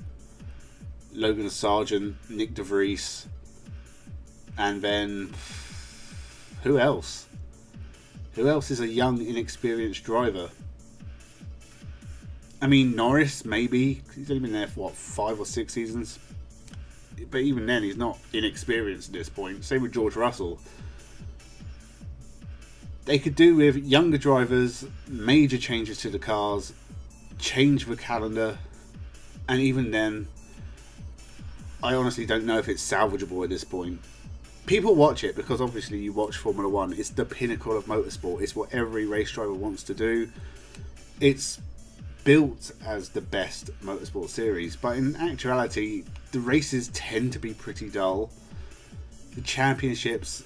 Logan Sargent, Nick De Vries, and then who else? Who else is a young, inexperienced driver? I mean, Norris, maybe. He's only been there for, 5 or 6 seasons? But even then, he's not inexperienced at this point. Same with George Russell. They could do with younger drivers, major changes to the cars, change the calendar, and even then, I honestly don't know if it's salvageable at this point. People watch it because obviously you watch Formula 1. It's the pinnacle of motorsport. It's what every race driver wants to do. It's built as the best motorsport series, but in actuality, the races tend to be pretty dull. The championships,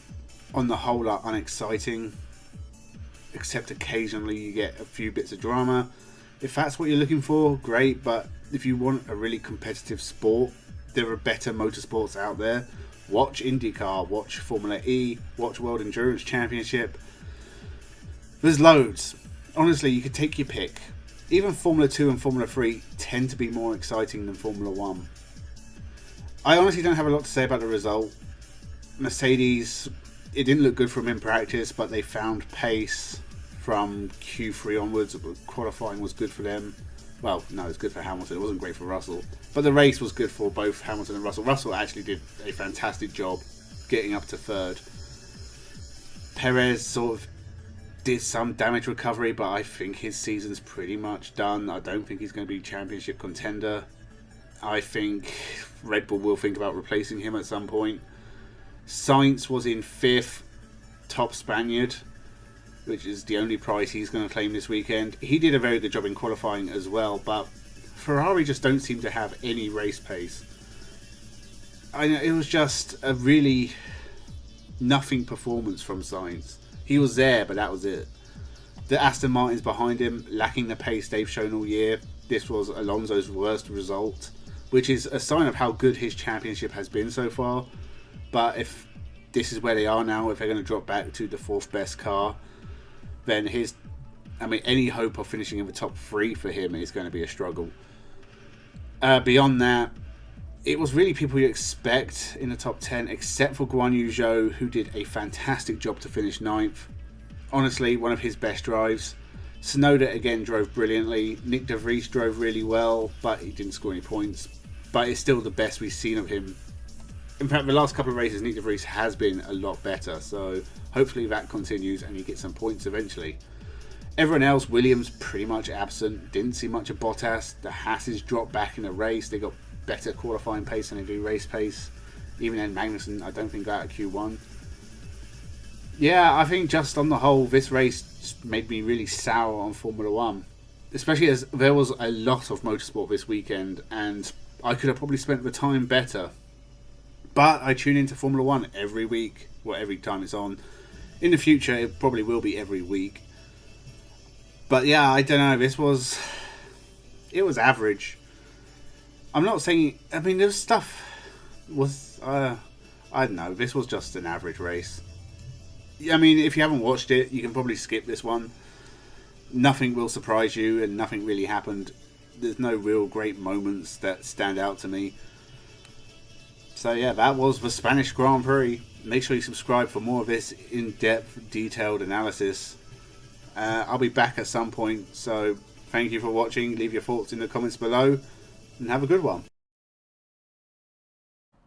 on the whole, are unexciting, except occasionally you get a few bits of drama. If that's what you're looking for, great, but if you want a really competitive sport, there are better motorsports out there. Watch IndyCar, watch Formula E, watch World Endurance Championship. There's loads. Honestly, you could take your pick. Even Formula 2 and Formula 3 tend to be more exciting than Formula 1. I honestly don't have a lot to say about the result. Mercedes, it didn't look good for them in practice, but they found pace from Q3 onwards. Qualifying was good for them. Well, no, it was good for Hamilton. It wasn't great for Russell. But the race was good for both Hamilton and Russell. Russell actually did a fantastic job getting up to third. Perez sort of did some damage recovery, but I think his season's pretty much done. I don't think he's going to be championship contender. I think Red Bull will think about replacing him at some point. Sainz was in 5th, top Spaniard, which is the only prize he's going to claim this weekend. He did a very good job in qualifying as well, but Ferrari just don't seem to have any race pace. I know it was just a really nothing performance from Sainz. He was there, but that was it. The Aston Martins behind him, lacking the pace they've shown all year. This was Alonso's worst result, which is a sign of how good his championship has been so far. But if this is where they are now, if they're going to drop back to the 4th best car, then any hope of finishing in the top 3 for him is going to be a struggle. Beyond that, it was really people you expect in the top 10, except for Guan Yu Zhou, who did a fantastic job to finish 9th. Honestly, one of his best drives. Tsunoda again drove brilliantly. Nick De Vries drove really well, but he didn't score any points. But it's still the best we've seen of him. In fact, the last couple of races, Nick De Vries has been a lot better. So hopefully that continues and he gets some points eventually. Everyone else, Williams pretty much absent. Didn't see much of Bottas. The Hasses dropped back in the race. They got better qualifying pace than they do race pace. Even then, Magnussen, I don't think got out of Q1. Yeah, I think just on the whole, this race made me really sour on Formula 1. Especially as there was a lot of motorsport this weekend and I could have probably spent the time better. But I tune into Formula 1 every week, or every time it's on. In the future, it probably will be every week. But yeah, I don't know, it was average. I'm not saying, there's stuff was, I don't know, this was just an average race. If you haven't watched it, you can probably skip this one. Nothing will surprise you and nothing really happened. There's no real great moments that stand out to me. So yeah, that was the Spanish Grand Prix. Make sure you subscribe for more of this in-depth, detailed analysis. I'll be back at some point, so thank you for watching. Leave your thoughts in the comments below, and have a good one.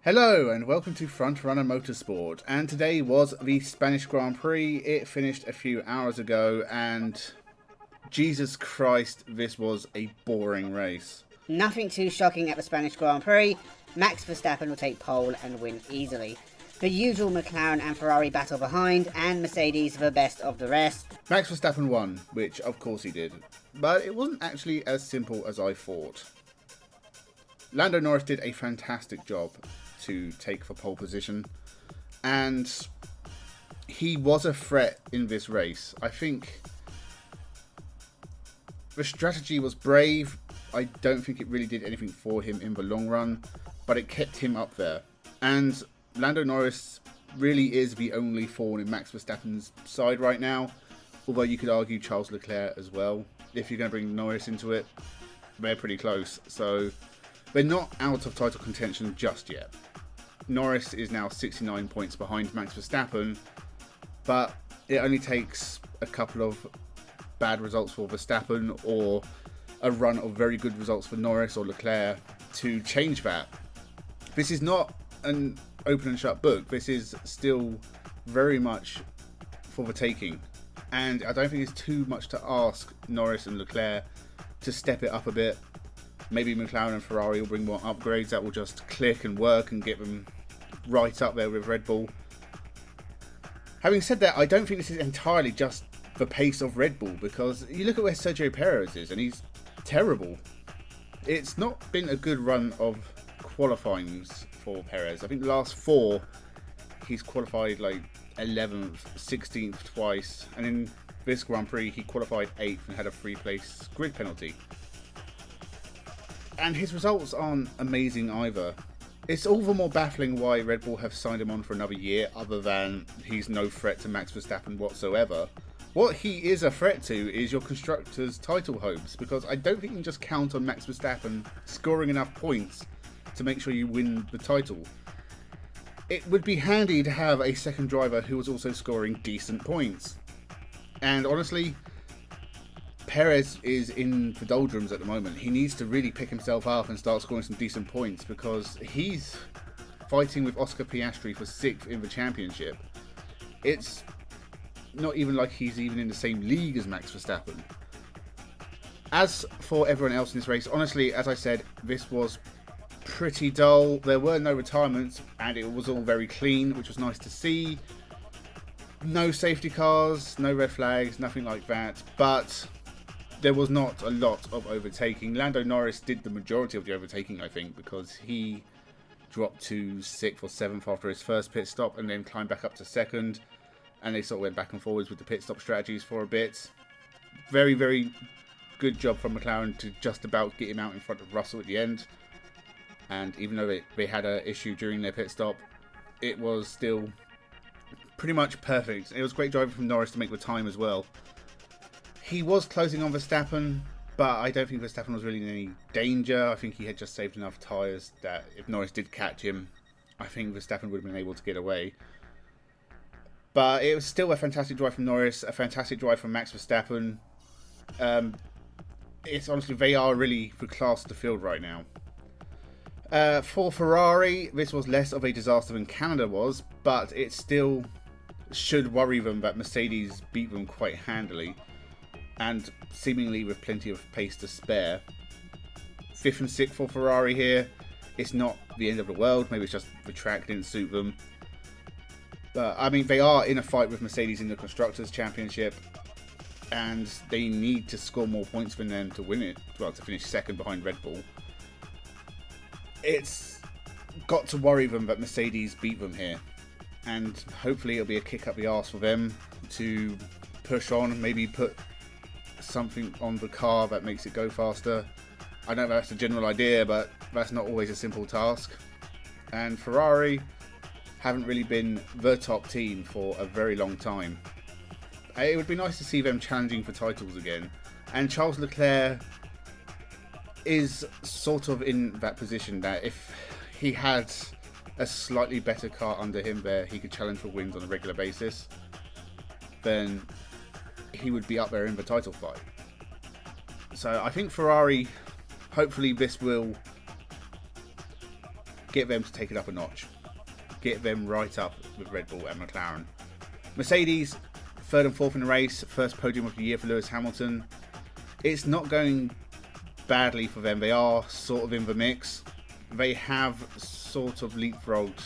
Hello, and welcome to Frontrunner Motorsport. And today was the Spanish Grand Prix. It finished a few hours ago, and Jesus Christ, this was a boring race. Nothing too shocking at the Spanish Grand Prix. Max Verstappen will take pole and win easily. The usual McLaren and Ferrari battle behind, and Mercedes the best of the rest. Max Verstappen won, which of course he did, but it wasn't actually as simple as I thought. Lando Norris did a fantastic job to take for pole position, and he was a threat in this race. I think the strategy was brave. I don't think it really did anything for him in the long run, but it kept him up there. And Lando Norris really is the only thorn in Max Verstappen's side right now, although you could argue Charles Leclerc as well. If you're going to bring Norris into it, they're pretty close, so they're not out of title contention just yet. Norris is now 69 points behind Max Verstappen, but it only takes a couple of bad results for Verstappen or a run of very good results for Norris or Leclerc to change that. This is not an open and shut book. This is still very much for the taking, and I don't think it's too much to ask Norris and Leclerc to step it up a bit. Maybe McLaren and Ferrari will bring more upgrades that will just click and work and get them right up there with Red Bull. Having said that, I don't think this is entirely just the pace of Red Bull, because you look at where Sergio Perez is and he's terrible. It's not been a good run of qualifyings for Perez. I think the last 4 he's qualified like 11th, 16th twice, and in this Grand Prix he qualified 8th and had a 3-place grid penalty. And his results aren't amazing either. It's all the more baffling why Red Bull have signed him on for another year, other than he's no threat to Max Verstappen whatsoever. What he is a threat to is your constructors' title hopes, because I don't think you can just count on Max Verstappen scoring enough points to make sure you win the title. It would be handy to have a second driver who was also scoring decent points. And honestly, Perez is in the doldrums at the moment. He needs to really pick himself up and start scoring some decent points, because he's fighting with Oscar Piastri for 6th in the championship. It's not even like he's even in the same league as Max Verstappen. As for everyone else in this race, honestly, as I said, this was pretty dull. There were no retirements, and it was all very clean, which was nice to see. No safety cars, no red flags, nothing like that. But there was not a lot of overtaking. Lando Norris did the majority of the overtaking, I think, because he dropped to 6th or 7th after his first pit stop and then climbed back up to 2nd. And they sort of went back and forwards with the pit stop strategies for a bit. Very, very good job from McLaren to just about get him out in front of Russell at the end. And even though they had an issue during their pit stop, it was still pretty much perfect. It was great driving from Norris to make the time as well. He was closing on Verstappen, but I don't think Verstappen was really in any danger. I think he had just saved enough tyres that if Norris did catch him, I think Verstappen would have been able to get away. But it was still a fantastic drive from Norris, a fantastic drive from Max Verstappen. It's honestly, they are really the class of the field right now. For Ferrari, this was less of a disaster than Canada was, but it still should worry them that Mercedes beat them quite handily, and seemingly with plenty of pace to spare. 5th and 6th for Ferrari here. It's not the end of the world. Maybe it's just the track didn't suit them. But I mean, they are in a fight with Mercedes in the Constructors' Championship, and they need to score more points than them to win it. Well, to finish 2nd behind Red Bull. It's got to worry them that Mercedes beat them here, and hopefully it'll be a kick up the arse for them to push on, maybe put something on the car that makes it go faster. I know that's a general idea, but that's not always a simple task. And Ferrari haven't really been the top team for a very long time. It would be nice to see them challenging for titles again. And Charles Leclerc is sort of in that position that if he had a slightly better car under him there, he could challenge for wins on a regular basis, then he would be up there in the title fight. So I think Ferrari, hopefully this will get them to take it up a notch. Get them right up with Red Bull and McLaren. Mercedes, 3rd and 4th in the race, first podium of the year for Lewis Hamilton. It's not going badly for them. They are sort of in the mix. They have sort of leapfrogged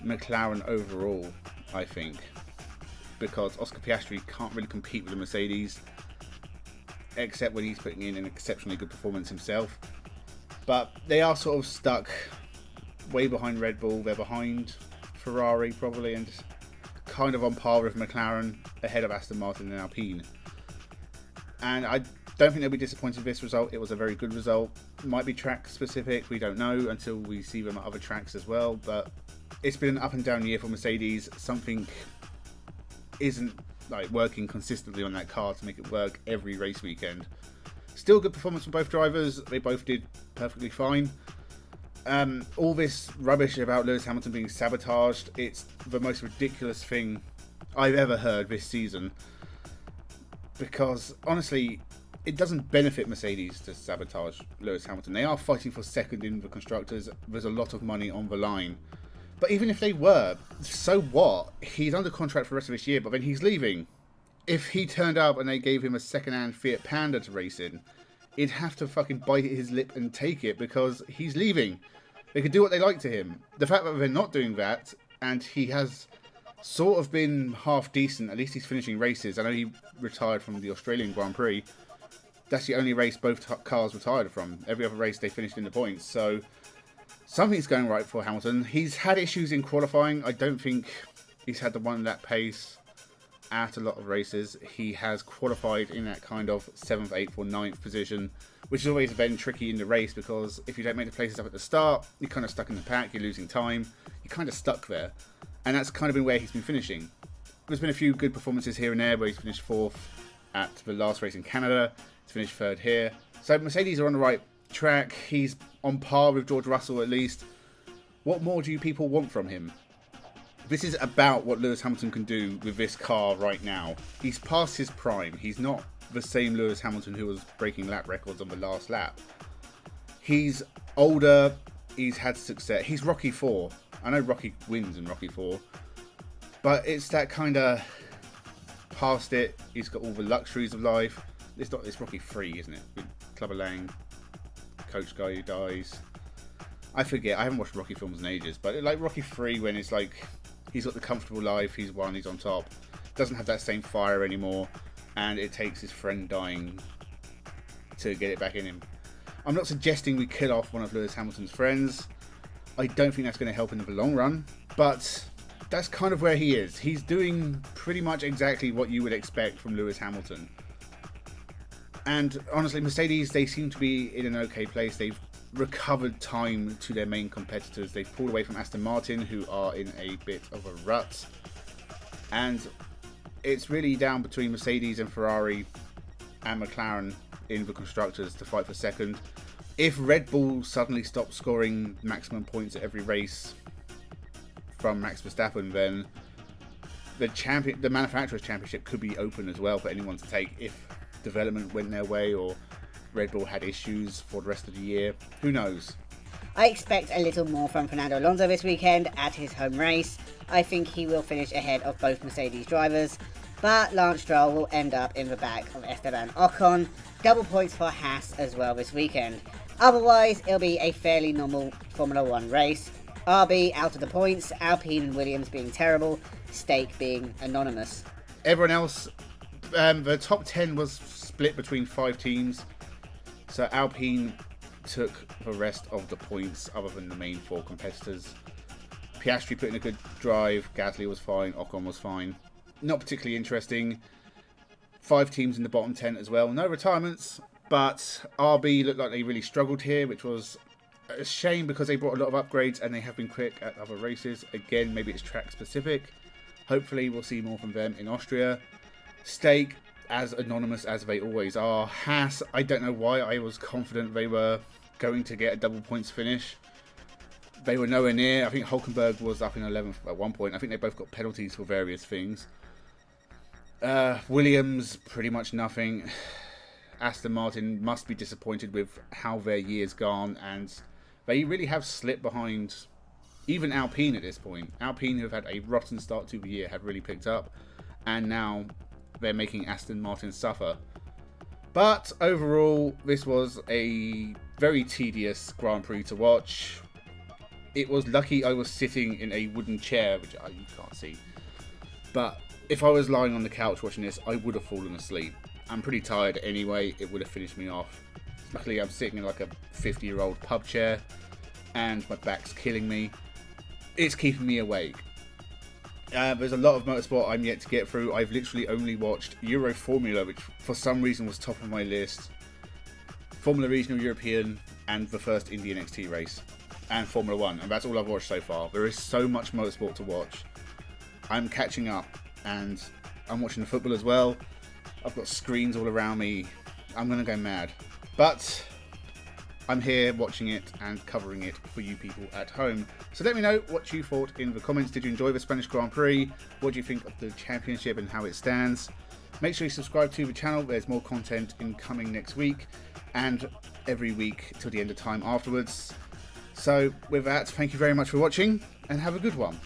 McLaren overall, I think, because Oscar Piastri can't really compete with the Mercedes, except when he's putting in an exceptionally good performance himself. But they are sort of stuck way behind Red Bull. They're behind Ferrari probably, and kind of on par with McLaren, ahead of Aston Martin and Alpine. And I don't think they'll be disappointed with this result. It was a very good result. Might be track specific, we don't know until we see them at other tracks as well. But it's been an up and down year for Mercedes. Something isn't like working consistently on that car to make it work every race weekend. Still good performance from both drivers. They both did perfectly fine. All this rubbish about Lewis Hamilton being sabotaged, it's the most ridiculous thing I've ever heard this season. Because honestly, it doesn't benefit Mercedes to sabotage Lewis Hamilton. They are fighting for 2nd in the Constructors. There's a lot of money on the line. But even if they were, so what? He's under contract for the rest of this year, but then he's leaving. If he turned up and they gave him a second-hand Fiat Panda to race in, he'd have to fucking bite his lip and take it because he's leaving. They could do what they like to him. The fact that they're not doing that, and he has sort of been half decent, at least he's finishing races. I know he retired from the Australian Grand Prix. That's the only race both cars retired from. Every other race they finished in the points. So something's going right for Hamilton. He's had issues in qualifying. I don't think he's had the one lap pace at a lot of races. He has qualified in that kind of 7th, 8th or 9th position, which is always then tricky in the race because if you don't make the places up at the start, you're kind of stuck in the pack, you're losing time, you're kind of stuck there. And that's kind of been where he's been finishing. There's been a few good performances here and there where he's finished 4th at the last race in Canada. He's finished 3rd here. So Mercedes are on the right track. He's on par with George Russell at least. What more do you people want from him? This is about what Lewis Hamilton can do with this car right now. He's past his prime. He's not the same Lewis Hamilton who was breaking lap records on the last lap. He's older. He's had success. He's Rocky 4. I know Rocky wins in Rocky 4. But it's that kind of past it. He's got all the luxuries of life. It's Rocky 3, isn't it? With Clubber Lang, coach guy who dies. I forget. I haven't watched Rocky films in ages, but like Rocky 3, when it's like he's got the comfortable life, he's won, he's on top, doesn't have that same fire anymore, and it takes his friend dying to get it back in him. I'm not suggesting we kill off one of Lewis Hamilton's friends. I don't think that's going to help him in the long run, but that's kind of where he is. He's doing pretty much exactly what you would expect from Lewis Hamilton. And honestly, Mercedes, they seem to be in an okay place. They've recovered time to their main competitors. They've pulled away from Aston Martin, who are in a bit of a rut. And it's really down between Mercedes and Ferrari and McLaren in the constructors to fight for second. If Red Bull suddenly stops scoring maximum points at every race from Max Verstappen, then the manufacturers' championship could be open as well for anyone to take if development went their way or Red Bull had issues for the rest of the year. Who knows? I expect a little more from Fernando Alonso this weekend at his home race. I think he will finish ahead of both Mercedes drivers, but Lance Stroll will end up in the back of Esteban Ocon. Double points for Haas as well this weekend. Otherwise, it'll be a fairly normal Formula 1 race. RB out of the points, Alpine and Williams being terrible, Stake being anonymous. Everyone else, the top 10 was split between 5 teams. So Alpine took the rest of the points other than the main 4 competitors. Piastri put in a good drive, Gasly was fine, Ocon was fine. Not particularly interesting. 5 teams in the bottom 10 as well. No retirements, but RB looked like they really struggled here, which was a shame because they brought a lot of upgrades and they have been quick at other races. Again, maybe it's track specific. Hopefully we'll see more from them in Austria. Stake, as anonymous as they always are. Haas, I don't know why I was confident they were going to get a double points finish. They were nowhere near. I think Hulkenberg was up in 11th at one point. I think they both got penalties for various things. Williams, pretty much nothing. Aston Martin must be disappointed with how their year's gone, and they really have slipped behind even Alpine at this point. Alpine, who have had a rotten start to the year, have really picked up, and now they're making Aston Martin suffer. But overall, this was a very tedious Grand Prix to watch. It was lucky I was sitting in a wooden chair, which you can't see. But if I was lying on the couch watching this, I would have fallen asleep. I'm pretty tired anyway, it would have finished me off. Luckily, I'm sitting in like a 50-year-old pub chair, and my back's killing me. It's keeping me awake. There's a lot of motorsport I'm yet to get through. I've literally only watched Euro Formula, which for some reason was top of my list. Formula Regional European, and the first Indian XT race. And Formula 1, and that's all I've watched so far. There is so much motorsport to watch. I'm catching up, and I'm watching the football as well. I've got screens all around me. I'm going to go mad. But I'm here watching it and covering it for you people at home. So let me know what you thought in the comments. Did you enjoy the Spanish Grand Prix? What do you think of the championship and how it stands? Make sure you subscribe to the channel. There's more content incoming next week and every week till the end of time afterwards. So with that, thank you very much for watching and have a good one.